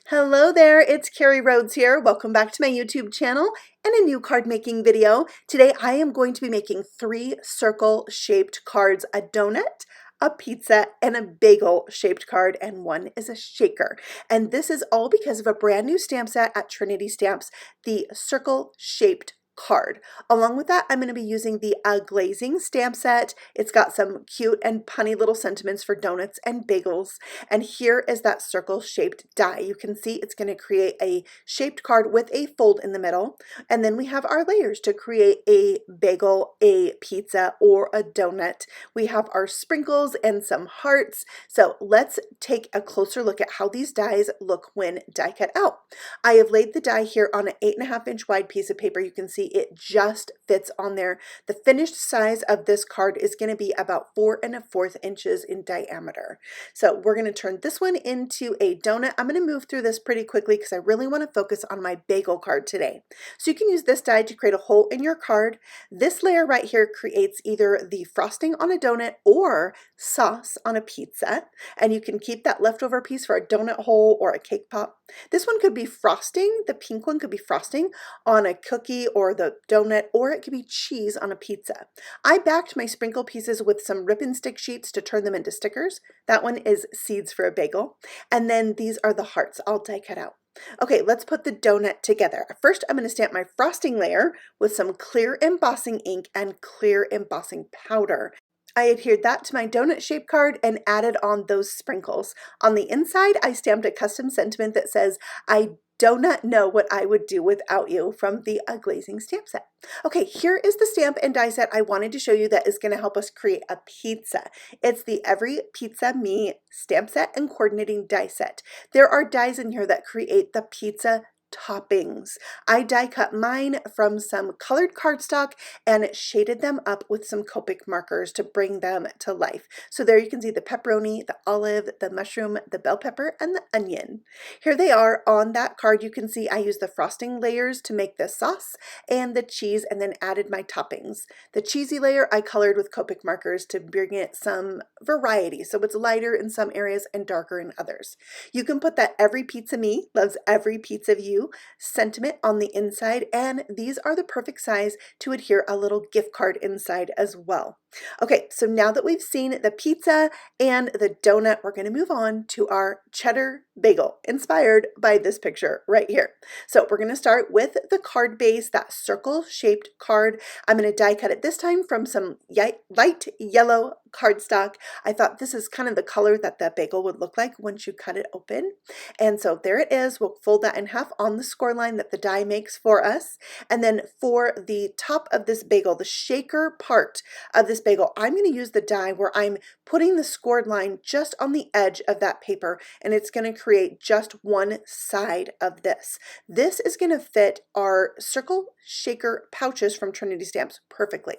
Hello there, it's Carrie Rhodes here. Welcome back to my YouTube channel and a new card making video. Today I am going to be making 3 circle shaped cards, a donut, a pizza, and a bagel shaped card, and one is a shaker. And this is all because of a brand new stamp set at Trinity Stamps, the circle shaped card. Along with that, I'm going to be using the A-GLAZE-ing stamp set. It's got some cute and punny little sentiments for donuts and bagels. And here is that circle shaped die. You can see it's going to create a shaped card with a fold in the middle. And then we have our layers to create a bagel, a pizza, or a donut. We have our sprinkles and some hearts. So let's take a closer look at how these dies look when die cut out. I have laid the die here on an 8.5 inch wide piece of paper. You can see it just fits on there. The finished size of this card is going to be about 4 1/4 inches in diameter. So we're going to turn this one into a donut. I'm going to move through this pretty quickly because I really want to focus on my bagel card today. So you can use this die to create a hole in your card. This layer right here creates either the frosting on a donut or sauce on a pizza, and you can keep that leftover piece for a donut hole or a cake pop. This one could be frosting, the pink one could be frosting on a cookie or the donut, or it could be cheese on a pizza. I backed my sprinkle pieces with some rip and stick sheets to turn them into stickers. That one is seeds for a bagel. And then these are the hearts I'll die cut out. Okay, let's put the donut together. First, I'm going to stamp my frosting layer with some clear embossing ink and clear embossing powder. I adhered that to my donut shape card and added on those sprinkles. On the inside, I stamped a custom sentiment that says, "I do not know what I would do without you," from the A-GLAZE-ing stamp set. Okay, here is the stamp and die set I wanted to show you that is going to help us create a pizza. It's the Every Pizza Me stamp set and coordinating die set. There are dies in here that create the pizza toppings. I die cut mine from some colored cardstock and shaded them up with some Copic markers to bring them to life. So there you can see the pepperoni, the olive, the mushroom, the bell pepper, and the onion. Here they are on that card. You can see I used the frosting layers to make the sauce and the cheese, and then added my toppings. The cheesy layer I colored with Copic markers to bring it some variety, so it's lighter in some areas and darker in others. You can put that Every Pizza Me loves every pizza of you sentiment on the inside, and these are the perfect size to adhere a little gift card inside as well. Okay, so now that we've seen the pizza and the donut, we're going to move on to our cheddar bagel, inspired by this picture right here. So we're going to start with the card base, that circle shaped card. I'm going to die cut it this time from some light yellow cardstock. I thought this is kind of the color that the bagel would look like once you cut it open. And so there it is. We'll fold that in half on the score line that the die makes for us. And then for the top of this bagel, the shaker part of this bagel, I'm going to use the die where I'm putting the scored line just on the edge of that paper, and it's going to create just one side of this. This is going to fit our circle shaker pouches from Trinity Stamps perfectly.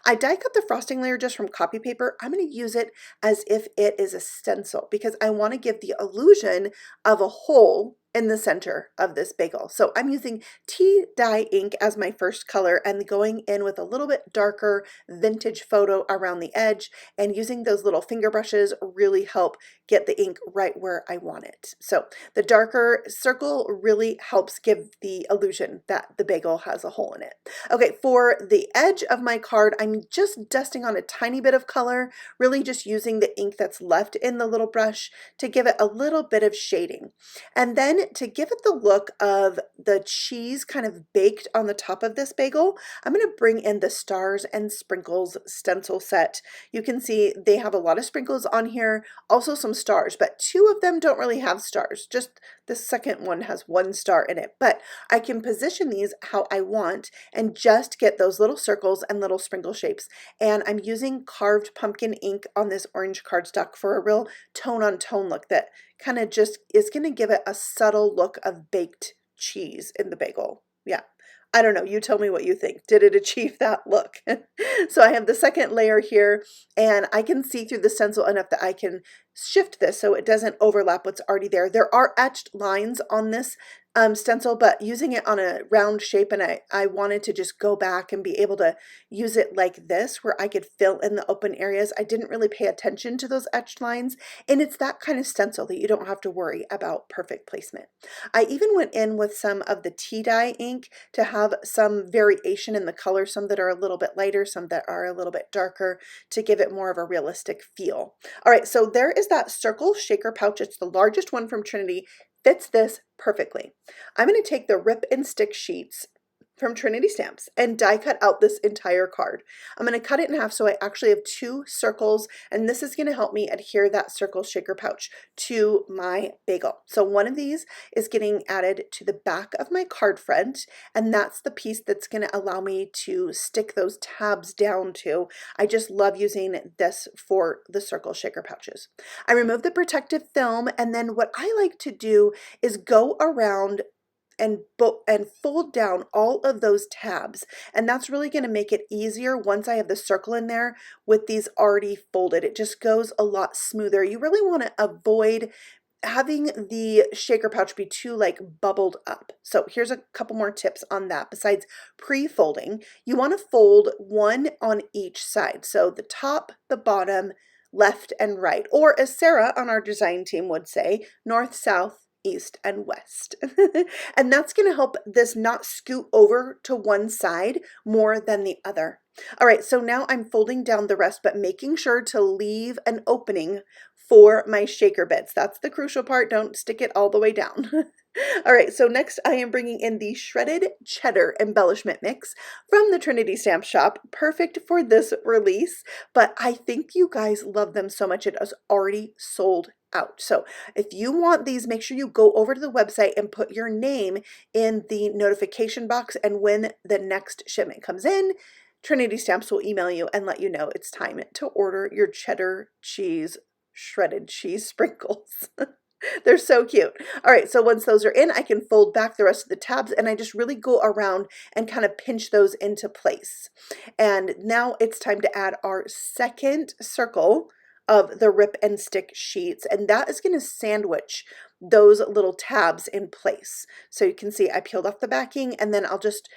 I die cut the frosting layer just from copy paper. I'm going to use it as if it is a stencil because I want to give the illusion of a hole in the center of this bagel. So I'm using tea dye ink as my first color and going in with a little bit darker vintage photo around the edge, and using those little finger brushes really help get the ink right where I want it. So the darker circle really helps give the illusion that the bagel has a hole in it. Okay, for the edge of my card, I'm just dusting on a tiny bit of color, really just using the ink that's left in the little brush to give it a little bit of shading. And then to give it the look of the cheese kind of baked on the top of this bagel, I'm going to bring in the Stars and Sprinkles stencil set. You can see they have a lot of sprinkles on here, also some stars, but 2 of them don't really have stars. Just the second one has 1 star in it, but I can position these how I want and just get those little circles and little sprinkle shapes. And I'm using carved pumpkin ink on this orange cardstock for a real tone on tone look that kind of just is going to give it a subtle look of baked cheese in the bagel. Yeah. I don't know, you tell me what you think. Did it achieve that look? So I have the second layer here, and I can see through the stencil enough that I can shift this so it doesn't overlap what's already there. There are etched lines on this stencil, but using it on a round shape, and I wanted to just go back and be able to use it like this where I could fill in the open areas. I didn't really pay attention to those etched lines, and it's that kind of stencil that you don't have to worry about perfect placement. I even went in with some of the tea dye ink to have some variation in the color, some that are a little bit lighter, some that are a little bit darker, to give it more of a realistic feel. All right, so there is that circle shaker pouch. It's the largest one from Trinity. Fits this perfectly. I'm going to take the rip and stick sheets from Trinity Stamps and die cut out this entire card. I'm going to cut it in half so I actually have 2 circles, and this is going to help me adhere that circle shaker pouch to my bagel. So one of these is getting added to the back of my card front, and that's the piece that's going to allow me to stick those tabs down to. I just love using this for the circle shaker pouches. I remove the protective film, and then what I like to do is go around and fold down all of those tabs, and that's really going to make it easier once I have the circle in there with these already folded. It just goes a lot smoother. You really want to avoid having the shaker pouch be too like bubbled up. So here's a couple more tips on that. Besides pre-folding, you want to fold one on each side, so the top, the bottom, left and right, or as Sarah on our design team would say, north, south, east, and west. And that's going to help this not scoot over to one side more than the other. All right, so now I'm folding down the rest, but making sure to leave an opening for my shaker bits. That's the crucial part. Don't stick it all the way down. All right, so next I am bringing in the shredded cheddar embellishment mix from the Trinity Stamp shop. Perfect for this release, but I think you guys love them so much it is already sold out. So if you want these, make sure you go over to the website and put your name in the notification box, and when the next shipment comes in, Trinity Stamps will email you and let you know it's time to order your cheddar cheese shredded cheese sprinkles. They're so cute. All right, so once those are in, I can fold back the rest of the tabs, and I just really go around and kind of pinch those into place. And now it's time to add our second circle of the rip and stick sheets, and that is going to sandwich those little tabs in place. So you can see I peeled off the backing, and then I'll just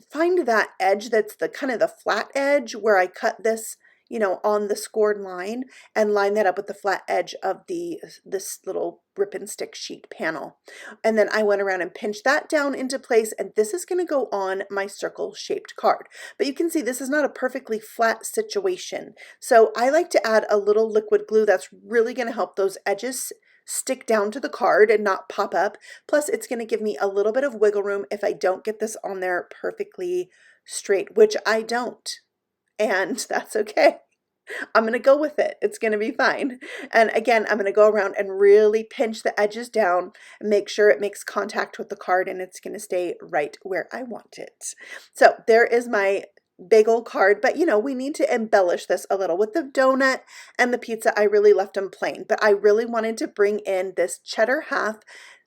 find that edge that's the kind of the flat edge where I cut this, you know, on the scored line, and line that up with the flat edge of this little rip and stick sheet panel. And then I went around and pinched that down into place, and this is going to go on my circle shaped card. But you can see this is not a perfectly flat situation. So I like to add a little liquid glue that's really going to help those edges stick down to the card and not pop up. Plus it's going to give me a little bit of wiggle room if I don't get this on there perfectly straight, which I don't. And that's okay. I'm going to go with it. It's going to be fine. And again, I'm going to go around and really pinch the edges down and make sure it makes contact with the card, and it's going to stay right where I want it. So there is my bagel card, but you know, we need to embellish this a little. With the donut and the pizza, I really left them plain, but I really wanted to bring in this cheddar half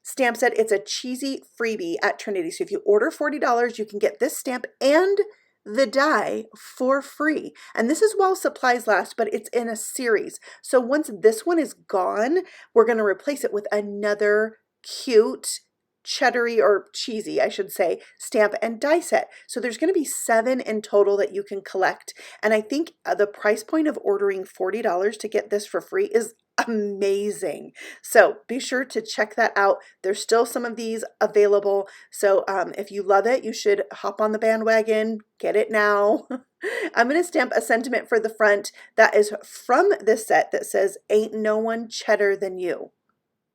stamp set. It's a cheesy freebie at Trinity. So if you order $40, you can get this stamp and the die for free. And this is while supplies last, but it's in a series. So once this one is gone, we're going to replace it with another cute cheddary, or cheesy, I should say, stamp and die set. So there's going to be 7 in total that you can collect. And I think the price point of ordering $40 to get this for free is amazing. So be sure to check that out. There's still some of these available. So if you love it, you should hop on the bandwagon, get it now. I'm going to stamp a sentiment for the front that is from this set that says, "Ain't no one cheddar than you."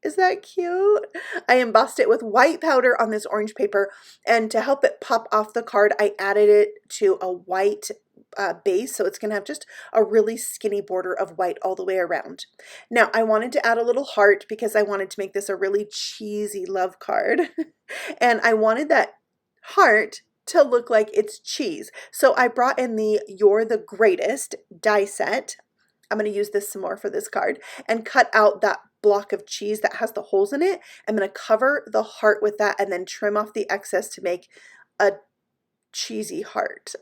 Is that cute? I embossed it with white powder on this orange paper, and to help it pop off the card, I added it to a white base, so it's going to have just a really skinny border of white all the way around. Now, I wanted to add a little heart because I wanted to make this a really cheesy love card, and I wanted that heart to look like it's cheese. So I brought in the You're the Greatest die set. I'm going to use this some more for this card, and cut out that block of cheese that has the holes in it. I'm going to cover the heart with that and then trim off the excess to make a cheesy heart.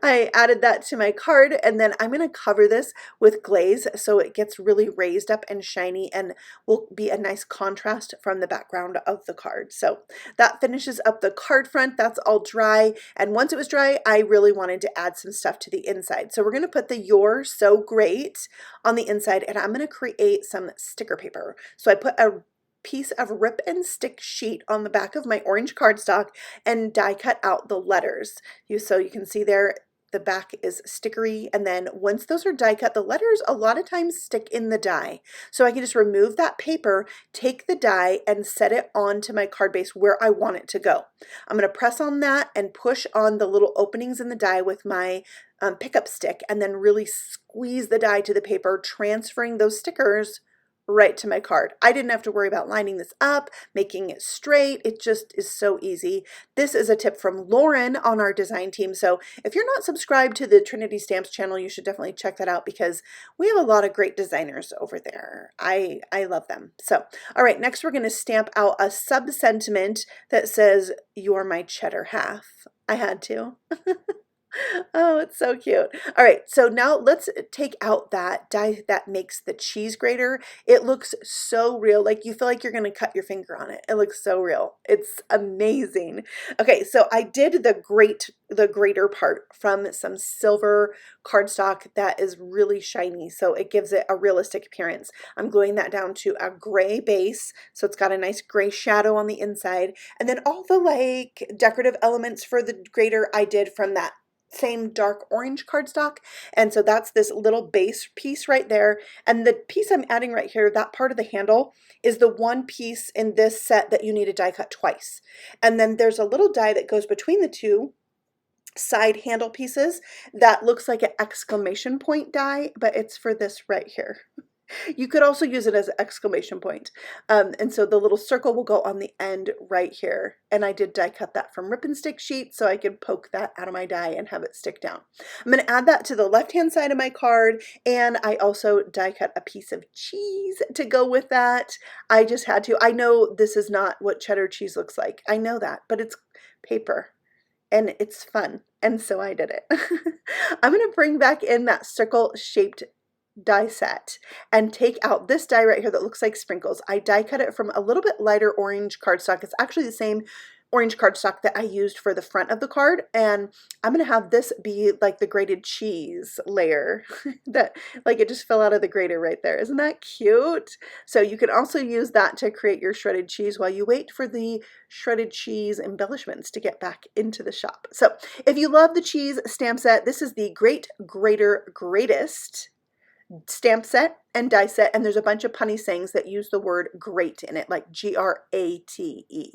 I added that to my card, and then I'm going to cover this with glaze so it gets really raised up and shiny and will be a nice contrast from the background of the card. So that finishes up the card front. That's all dry, and once it was dry, I really wanted to add some stuff to the inside. So we're going to put the You're So Great on the inside, and I'm going to create some sticker paper. So I put a piece of rip and stick sheet on the back of my orange cardstock and die cut out the letters. So you can see there the back is stickery, and then once those are die cut, the letters a lot of times stick in the die. So I can just remove that paper, take the die, and set it onto my card base where I want it to go. I'm going to press on that and push on the little openings in the die with my pickup stick, and then really squeeze the die to the paper, transferring those stickers right to my card. I didn't have to worry about lining this up, making it straight. It just is so easy. This is a tip from Lauren on our design team. So if you're not subscribed to the Trinity Stamps channel, you should definitely check that out because we have a lot of great designers over there. I love them. So, all right, next we're going to stamp out a sub-sentiment that says, "You're my cheddar half." I had to. Oh, it's so cute. All right, so now let's take out that die that makes the cheese grater. It looks so real, like you feel like you're gonna cut your finger on it. It looks so real. It's amazing. Okay, so I did the grater part from some silver cardstock that is really shiny, so it gives it a realistic appearance. I'm gluing that down to a gray base, so it's got a nice gray shadow on the inside, and then all the like decorative elements for the grater I did from that same dark orange cardstock, and so that's this little base piece right there. And the piece I'm adding right here, that part of the handle, is the one piece in this set that you need to die cut twice. And then there's a little die that goes between the two side handle pieces that looks like an exclamation point die, but it's for this right here. You could also use it as an exclamation point. And so the little circle will go on the end right here. And I did die cut that from rip and stick sheet so I could poke that out of my die and have it stick down. I'm going to add that to the left-hand side of my card, and I also die cut a piece of cheese to go with that. I just had to. I know this is not what cheddar cheese looks like. I know that, but it's paper. And it's fun, and so I did it. I'm going to bring back in that circle-shaped die set and take out this die right here that looks like sprinkles. I die cut it from a little bit lighter orange cardstock. It's actually the same orange cardstock that I used for the front of the card, and I'm going to have this be like the grated cheese layer that like it just fell out of the grater right there. Isn't that cute? So you can also use that to create your shredded cheese while you wait for the shredded cheese embellishments to get back into the shop. So if you love the cheese stamp set, this is the Grater Greatest stamp set and die set, and there's a bunch of punny sayings that use the word grate in it, like G-R-A-T-E.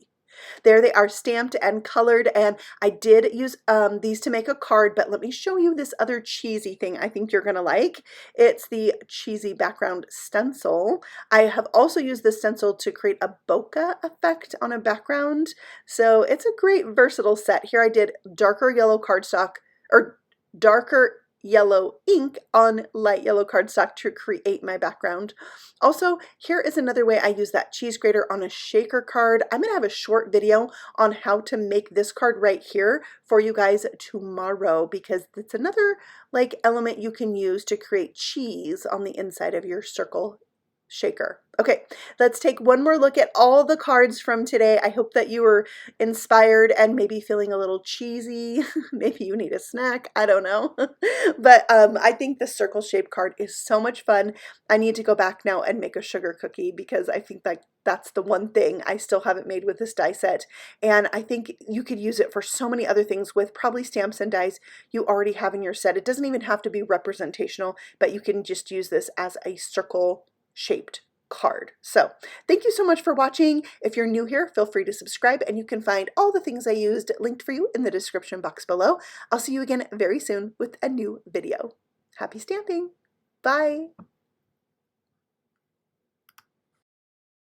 There they are, stamped and colored, and I did use these to make a card, but let me show you this other cheesy thing I think you're gonna like. It's the cheesy background stencil. I have also used this stencil to create a bokeh effect on a background, so it's a great versatile set. Here I did darker yellow cardstock, or darker yellow ink on light yellow cardstock to create my background. Also, here is another way I use that cheese grater on a shaker card. I'm gonna have a short video on how to make this card right here for you guys tomorrow, because it's another like element you can use to create cheese on the inside of your circle shaker. Okay, let's take one more look at all the cards from today. I hope that you were inspired and maybe feeling a little cheesy. Maybe you need a snack, I don't know. But I think the circle shaped card is so much fun. I need to go back now and make a sugar cookie because I think that that's the one thing I still haven't made with this die set. And I think you could use it for so many other things with probably stamps and dies you already have in your set. It doesn't even have to be representational, but you can just use this as a circle shaped card. So thank you so much for watching. If you're new here, feel free to subscribe, and you can find all the things I used linked for you in the description box below. I'll see you again very soon with a new video. Happy stamping. Bye.